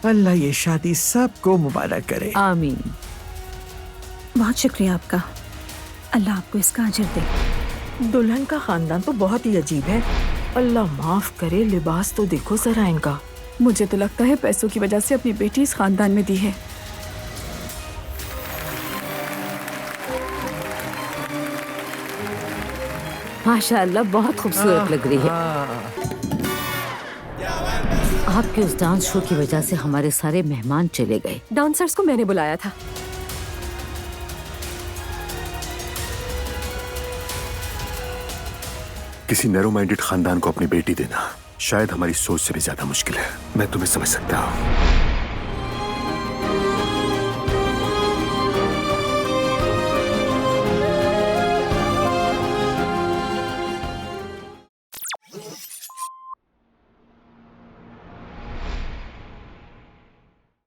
अल्लाह ये शादी सबको मुबारक करे। आमीन। बहुत शुक्रिया आपका, अल्लाह आपको इसका अजर दे। दुल्हन का खानदान तो बहुत ही अजीब है। अल्लाह माफ करे, लिबास तो देखो जरा इनका। मुझे तो लगता है पैसों की वजह से अपनी बेटी इस खानदान में दी है। माशाअल्लाह बहुत खूबसूरत लग रही है। आपके उस डांस शो की वजह से हमारे सारे मेहमान चले गए। डांसर्स को मैंने बुलाया था। किसी नैरो माइंडेड खानदान को अपनी बेटी देना शायद हमारी सोच से भी ज्यादा मुश्किल है। मैं तुम्हें समझ सकता हूँ।